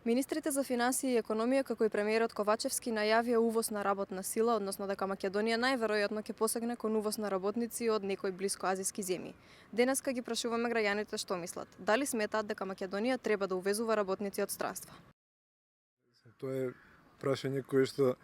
Министрите за финансии и економија, како и премиерот Ковачевски, најавија увоз на работна сила, односно дека Македонија најверојатно ќе посегне кон увоз на работници од некои блискоазиски земји. Денеска ги прашуваме граѓаните што мислат. Дали сметаат дека Македонија треба да увезува работници од странство? Тоа е прашање кое што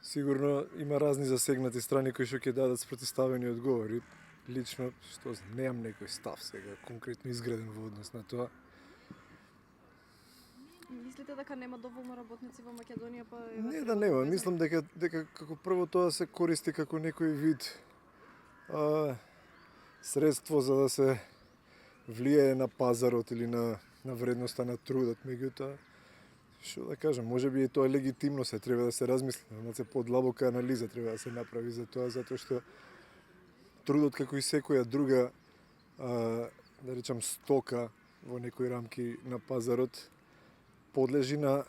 сигурно има разни засегнати страни кои што ќе дадат спротивставени одговори. Лично, што знам, немам некој став сега конкретно изграден во однос на тоа. Мислите дека нема доволно работници во Македонија, па Не да нема, мислам дека како прво тоа се користи како некој вид средство за да се влијае на пазарот или на вредноста на трудот, меѓутоа што да кажам, можеби и тоа легитимно се треба да се размисли, да се подлабока анализа треба да се направи за тоа, затоа што трудот како и секоја друга да речам стока во некои рамки на пазарот подлежи на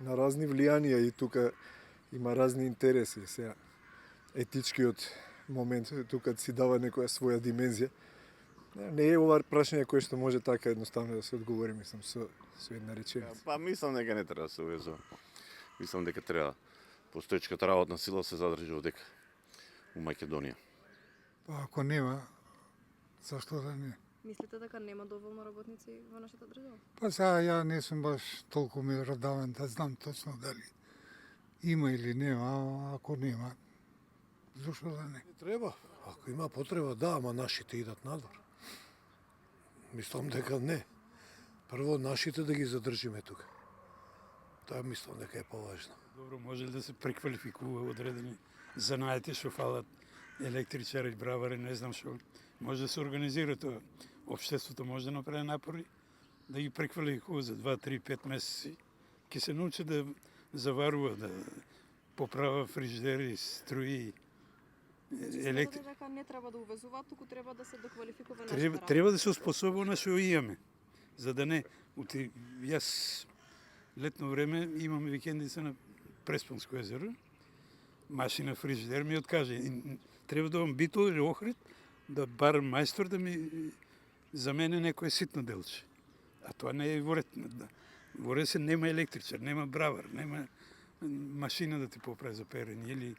разни влијанија и тука има разни интереси. Сега етичкиот момент тука си дава некоја своја димензија. Не е ова прашање кое што може така едноставно да се одговори, мислам, со една реченица. Па мислам дека не треба да се увезува. Мислам дека треба постоечката работна сила се задржи овдека у Македонија. Па ако нема, зашто да не? Мислите дека нема доволно работници во нашата држава? Па сега ја не сум баш толку меродавен да знам точно дали има или нема, а ако нема, зашто да не? Треба. Ако има потреба, да, ама нашите идат надвор. Мислам дека не. Прво нашите да ги задржиме тука. Тоа мислам дека е поважно. Добро, може ли да се преквалификува одредени занаети што фалат електричари, бравари, не знам што. Може да се организира тоа. Општеството може да направи напори да ги преквалификува за 2, 3, 5 месеци. Ке се научи да заварува, да поправа фрижидери, струи, Сметате дека не треба да увезуваат, туку треба да се доквалификува нашата работа? Треба да се успособи на што имаме. За да не... Јас летно време имам викендица на Преспанско езеро, машина фрижидер ми откаже. Треба да имам битол или Охрид, да барам мајстор да ми замене некој ситно делче. А тоа не е во ред. Во ред се нема електричар, нема бравар, нема машина да ти поправи за перење или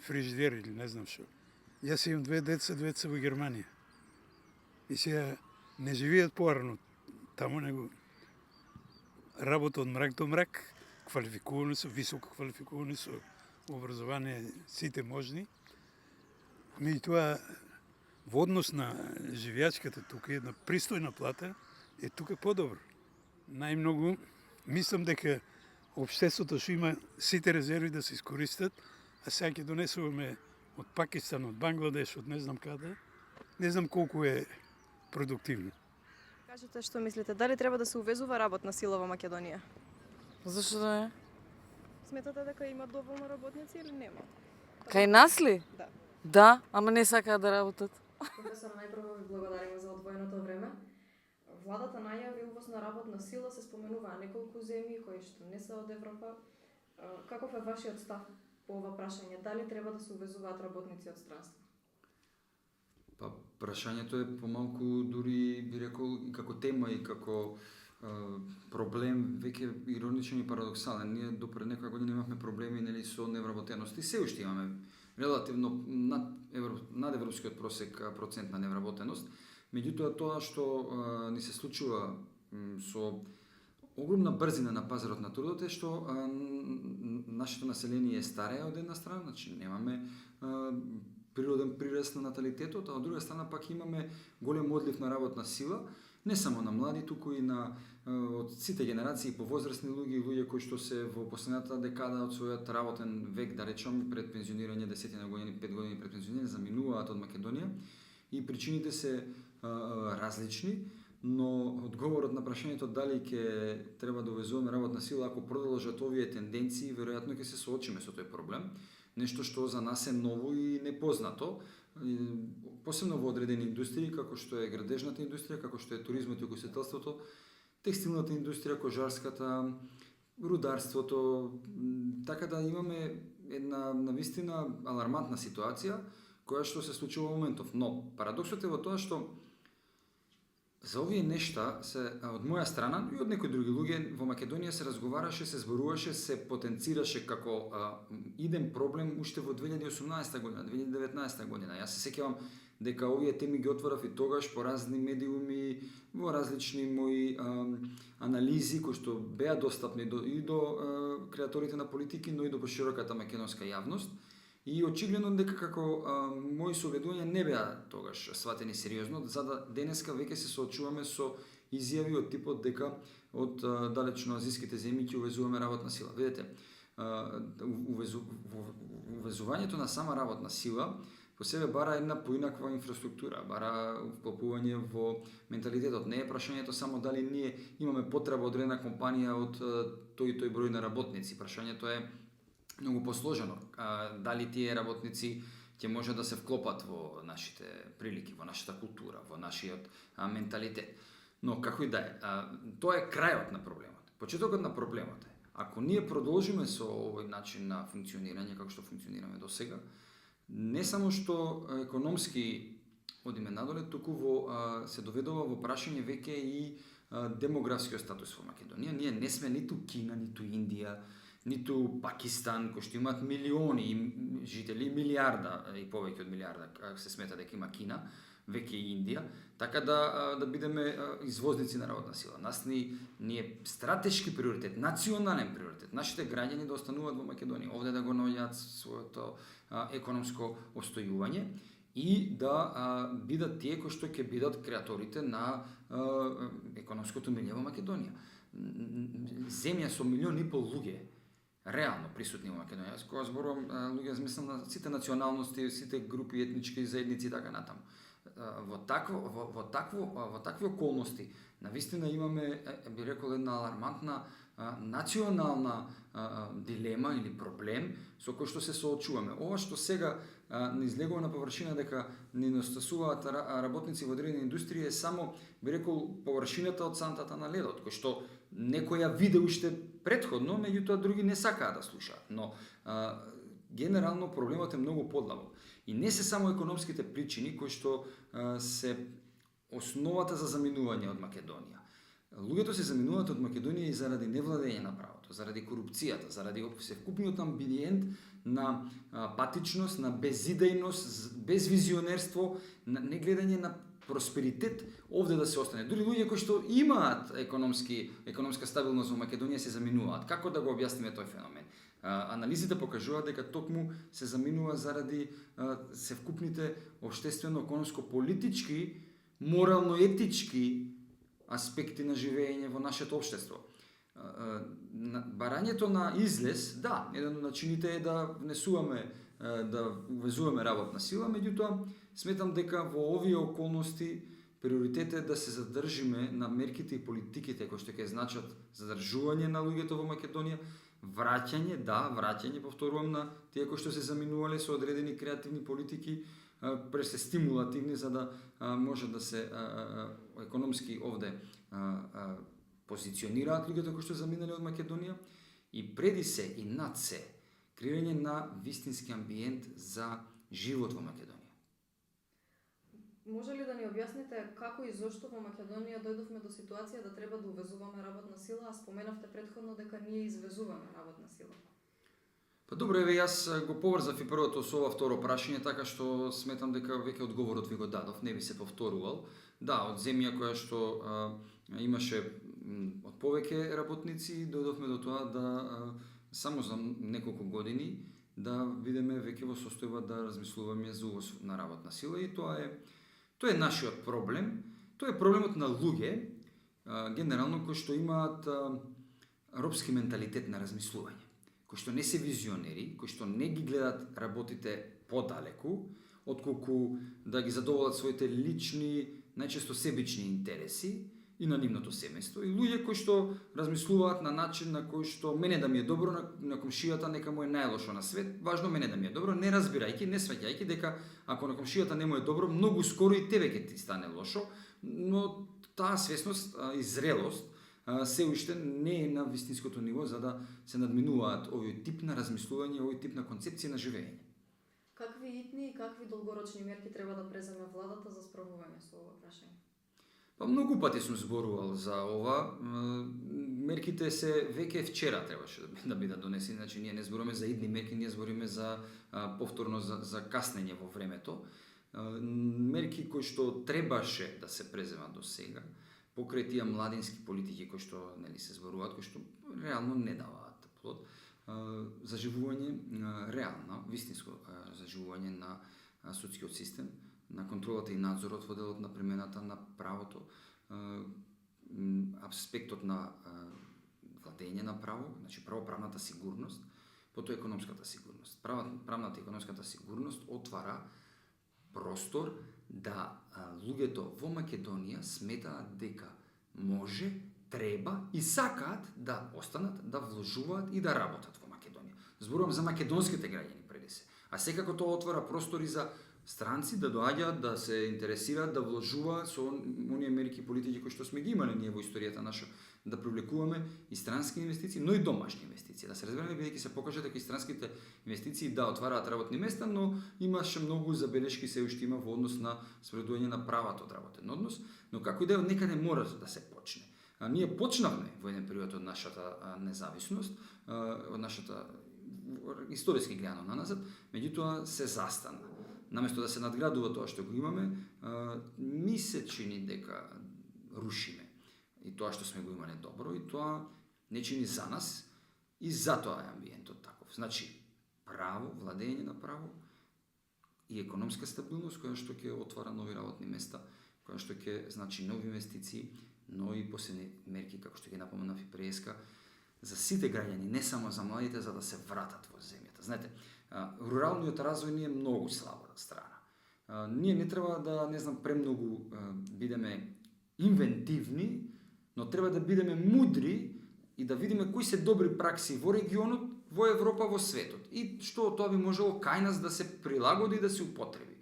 фрижидер или не знам што. Јас имам две деца во Германија. И сега не живеат порано таму, него работа од мрак до мрак, квалификувани се, високо квалификувани со образование сите можни. Меѓутоа, во однос на живеачката тука, една пристојна плата, е тука подобро. Најмногу, мислам дека општеството што има сите резерви да се искористат, а сега ќе донесуваме од Пакистан, од Бангладеш, од не знам каде, не знам колку е продуктивно. Кажете што мислите, дали треба да се увезува работна сила во Македонија? Зашто да не? Сметате дека има доволно работници или нема? Кај нас ли? Да. Да, ама не сакаат да работат. Професор, најпрво ви благодариме за одвоеното време. Владата најави увоз на работна сила, се споменуваа неколку земји кои што не се од Европа. Каков е вашиот став по ова прашање? Дали треба да се увезуваат работници од странство? Па прашањето е помалку дури би рекол и како тема и како проблем веќе ироничен и парадоксален. Ние до пред некоја година имавме проблеми нели со невработеност и се уште имаме релативно над европскиот просек процент на невработеност. Меѓутоа тоа што ни се случува со огромна брзина на пазарот на трудот е што нашето население е старее од една страна, значи немаме природен прираст на наталитетот, а од друга страна пак имаме голем одлив на работна сила, не само на млади, туку и на од сите генерации повозрастни луѓе кои што се во последната декада од својот работен век, да речам, пред пензионирање 10 години, 5 години пред пензионирање, заминуваат од Македонија и причините се различни, но одговорот на прашањето дали ќе треба да увезуваме работна сила ако продолжат овие тенденции, веројатно ќе се соочиме со тој проблем. Нешто што за нас е ново и непознато, посебно во одредени индустрии, како што е градежната индустрија, како што е туризмот и угостителството, текстилната индустрија, кожарската, рударството, така да имаме една навистина алармантна ситуација која што се случува во моментов. Но парадоксот е во тоа што За овие нешта се од моја страна и од некои други луѓе во Македонија се разговараше, се зборуваше, се потенцираше како иден проблем уште во 2018 година, 2019 година. Јас се сеќавам дека овие теми ги отворав и тогаш по разни медиуми, во различни мои анализи кои што беа достапни и до креаторите на политики, но и до пошироката македонска јавност. И очигледно дека како мои согледувања не беа тогаш сватени сериозно, за да денеска веќе се соочуваме со изјави од типот дека од далечно азиските земји ќе увезуваме работна сила. Видете, увезувањето на сама работна сила по себе бара една поинаква инфраструктура, бара вклопување во менталитетот. Не е прашањето само дали ние имаме потреба од одредена компанија од тој и тој број на работници. Прашањето е многу посложено. Дали тие работници ќе може да се вклопат во нашите прилики, во нашата култура, во нашиот менталитет. Но како и да е, тоа е крајот на проблемот. Почетокот на проблемот е, ако ние продолжиме со овој начин на функционирање како што функционираме до сега, не само што економски одиме надоле, туку се доведува во прашање веќе и демографскиот статус во Македонија. Ние не сме ниту Кина, ниту Индија, ниту Пакистан, кои што имаат милиони жители, милиарда и повеќе од милиарда, се смета дека има Кина, веќе и Индија, така да бидеме извозници на работна сила. Нас ни е стратешки приоритет, национален приоритет, нашите граѓани да остануваат во Македонија, овде да го наоѓаат своето економско остојување и да бидат тие кои што ќе бидат креаторите на економското милје во Македонија. Земја со 1,5 милиони луѓе реално присутни во Македонија. Јас кога зборувам луѓе, мислам на сите националности, сите групи, етнички заедници и така натаму. Во такви околности, навистина имаме, би рекол, една алармантна национална дилема или проблем со кој што се соочуваме. Ова што сега не излегува на површина дека не недостасуваат работници во одредени индустрии е само, би рекол, површината од сантата на ледот, кој што некој ја виде уште претходно, меѓутоа други не сакаат да слушаат. Но генерално проблемот е многу подлабок. И не се само економските причини кои што се основата за заминување од Македонија. Луѓето се заминуваат од Македонија и заради невладење на правото, заради корупцијата, заради севкупниот амбиент на патичност, на безидејност, безвизионерство, на негледање на просперитет овде да се остане. Дури луѓе кои што имаат економска стабилност во Македонија се заминуваат. Како да го објасниме тој феномен? Анализите покажуваат дека токму се заминува заради севкупните општествено-економско-политички, морално-етички аспекти на живење во нашето општество. Барањето на излез, да, еден од начините е да внесуваме, да увезуваме работна сила, меѓутоа сметам дека во овие околности приоритет е да се задржиме на мерките и политиките кои што ќе значат задржување на луѓето во Македонија, враќање, повторувам, на тие кои што се заминувале со одредени креативни политики, се стимулативни за да може да се економски овде позиционираат луѓето кои што заминале од Македонија и преди се и над се креирање на вистински амбиент за живот во Македонија. Може ли да ни објасните како и зошто во Македонија дојдовме до ситуација да треба да увезуваме работна сила, а споменавте претходно дека ние извезуваме работна сила? Па добро, еве јас го поврзав и првото со ова второ прашање, така што сметам дека веќе одговорот ви го дадов, не би се повторувал. Да, од земја која што имаше од повеќе работници, дојдовме до тоа да само за неколку години да видиме веќе во состојба да размислуваме за увоз на работна сила и тоа е нашиот проблем. Тоа е проблемот на луѓе генерално кои што имаат робски менталитет на размислување, кои што не се визионери, кои што не ги гледат работите подалеку, отколку да ги задоволат своите лични, најчесто себични интереси и на нивното семејство, и луѓе кои што размислуваат на начин на кој што мене да ми е добро, на комшијата нека му е најлошо на свет, важно мене да ми е добро, не разбирајќи, не сваќајќи дека ако на комшијата не му е добро, многу скоро и тебе ќе ти стане лошо, но таа свесност и зрелост се уште не е на вистинското ниво за да се надминуваат овој тип на размислување, овој тип на концепција на живење. Какви итни и какви долгорочни мерки треба да преземе владата за справување со ова прашање? Па многу пати сум зборувал за ова. Мерките се веќе вчера требаше да бидат донесени, значи ние не зборуваме за идни мерки, ние збориме за повторно за каснење во времето. Мерки кои што требаше да се преземат до сега, покрај тие младински политики кои што нели се зборуваат, кои што реално не даваат плод. Заживување реално, вистинско заживување на судскиот систем, на контролата и надзорот во делот на примената на правото, аспектот на владење на право, значи правоправната сигурност, потоа економската сигурност. Правната и економската сигурност отвара простор да луѓето во Македонија сметаат дека може, треба и сакаат да останат, да вложуваат и да работат во Македонија. Зборувам за македонските граѓани преди се. А секако тоа отвара простори за странци да доаѓаат, да се интересираат, да вложуваат со оние мерки и политики кои што сме ги имале ние во историјата наша, да привлекуваме и странски инвестиции, но и домашни инвестиции. Да се разбереме, бидејќи се покажа дека и странските инвестиции да отвараат работни места, но имаше многу забелешки се уште има во однос на спредување на правата од работен однос, но како и да е, од некаде мора да се почне. Ние почнавме во еден период од нашата независност, од нашата историски гледано на назад, меѓутоа се застана. Наместо да се надградува тоа што го имаме, ми се чини дека рушиме и тоа што сме го имале добро, и тоа не чини за нас, и затоа е амбиентот таков. Значи, право, владење на право и економска стабилност која што ќе отвара нови работни места, која што ќе значи нови инвестиции, но и посебни мерки, како што ги напоменав и преска, за сите граѓани, не само за младите, за да се вратат во земјата. Знаете, руралниот развој ни е многу слаба страна. Ние не треба да, не знам, премногу бидеме инвентивни, но треба да бидеме мудри и да видиме кои се добри пракси во регионот, во Европа, во светот. И што тоа би можело кај нас да се прилагоди и да се употреби.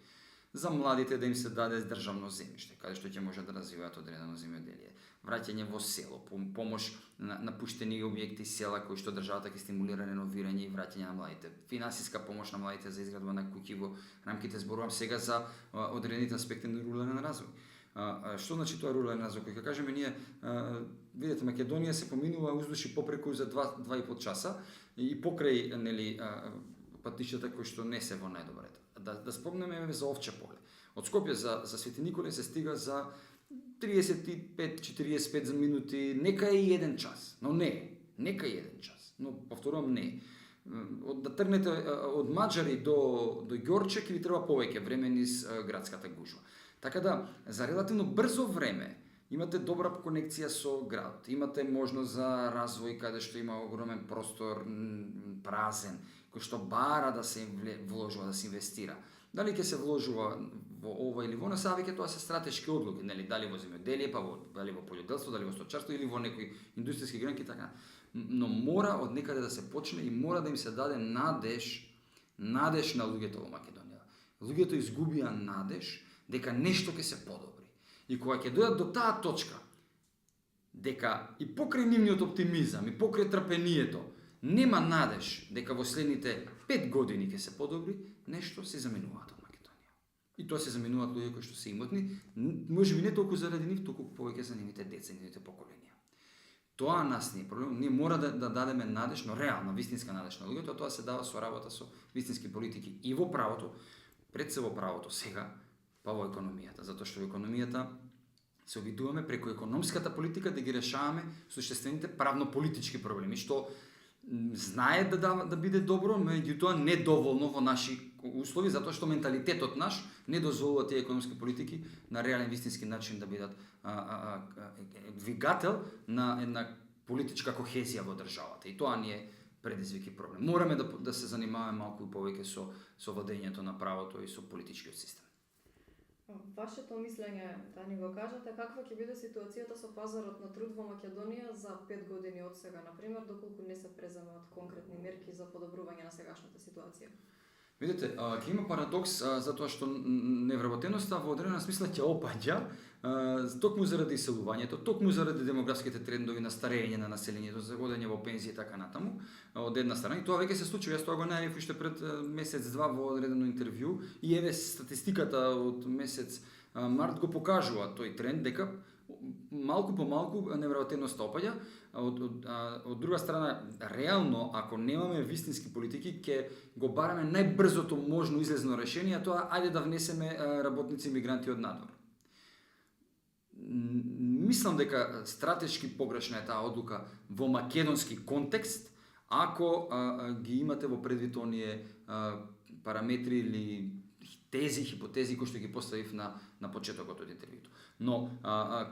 За младите да им се даде државно земјиште, каде што ќе може да развиваат одредено земјоделие. Враќање во село, помош на напуштени објекти села кои што државата ќе стимулира реновирање и враќање на младите. Финансиска помош на младите за изградба на куќи во рамките, зборувам сега за одредените аспекти на рурален развој. Што значи тоа рурален развој? Кога кажеме ние, видете, Македонија се поминува уздуш и попреку за 2,5 часа и покрај нели патишата кои што не се во најдобрата. Да спомнеме за Овча поле. Од Скопје за Свети Николај се стига за 35-45 минути, нека е и 1 час, но не е. Нека е 1 час, но повторувам не е. Да тргнете од Маџари до Ѓорче ќе ви треба повеќе време низ градската гужва. Така да, за релативно брзо време имате добра конекција со градот, имате можност за развој каде што има огромен простор празен, кој што бара да се вложува, да се инвестира. Дали ќе се вложува во ова или во она, веќе тоа се стратешки одлуки, нели, дали во земјоделие, дали во пољоделство, дали во сточарство или во некои индустријски гранки, така. Но мора од некаде да се почне и мора да им се даде надеж на луѓето во Македонија. Луѓето изгубија надеж дека нешто ќе се подобри. И кога ќе дојдат до таа точка, дека и покрај нивниот оптимизам, и покрај трпението, нема надеж дека во следните 5 години ќе се подобри, нешто се заменуваат од Македонија. И тоа се заменуваат луѓе кои што се имотни, можеби не толку заради нив, толку повеќе за нивните деца и нивните поколенија. Тоа нас не е проблем, ние мора да дадеме надеж, но реална, вистинска надеж на луѓето, тоа се дава со работа со вистински политики и во правото, пред се во правото сега, па во економијата, затоа што во економијата се обидуваме преку економската политика да ги решаваме существените правно-политички проблеми, што знае да биде добро, меѓутоа недоволно во наши услови, затоа што менталитетот наш не дозволува тие економски политики на реален вистински начин да бидат двигател на една политичка кохезија во државата. И тоа ни е предизвик и проблем. Мораме да се занимаваме малку и повеќе со владењето на правото и со политичкиот систем. Вашето мислење, да ни го кажете, каква ќе биде ситуацијата со пазарот на труд во Македонија за 5 години од сега, например, доколку не се преземат конкретни мерки за подобрување на сегашната ситуација? Видете, ќе има парадокс затоа што невработеноста во одредена смисла ќе опаѓа токму заради иселувањето, токму заради демографските трендови на старење на населението, за одење во пензија и така натаму, од една страна. И тоа веќе се случува, јас тоа го најавив уште пред месец-два во одредено интервју и еве статистиката од месец март го покажува тој тренд дека малку по малку невработеност опаѓа, од друга страна, реално, ако немаме вистински политики, ќе го бараме најбрзото можно излезно решение, а тоа ајде да внесеме работници мигранти од надвор. Мислам дека стратешки погрешна е таа одлука во македонски контекст, ако ги имате во предвид оние параметри или тези, хипотези кои што ги поставив на почетокот од интервјуто. Но,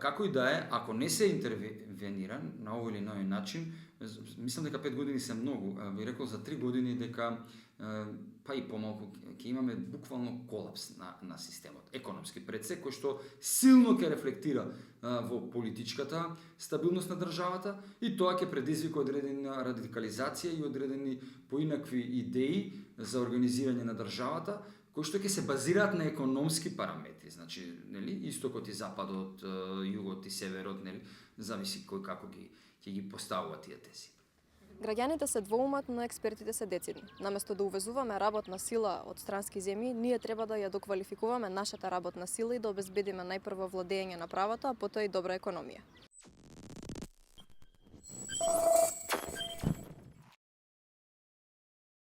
како и да е, ако не се интервенира на овој или иној начин, мислам дека 5 години се многу. Би рекол за 3 години дека, па и помалку, ќе имаме буквално колапс на системот, економски пред се, кој што силно ќе рефлектира во политичката стабилност на државата и тоа ќе предизвика одредена радикализација и одредени поинакви идеи за организирање на државата, кои што ќе се базираат на економски параметри, значи, нели, истокот и западот, југот и северот, нели, зависи кој како ќе ги поставува тие тези. Граѓаните се двоумат, но експертите се децидни. Наместо да увезуваме работна сила од странски земји, ние треба да ја доквалификуваме нашата работна сила и да обезбедиме најпрво владење на правото, а потоа и добра економија.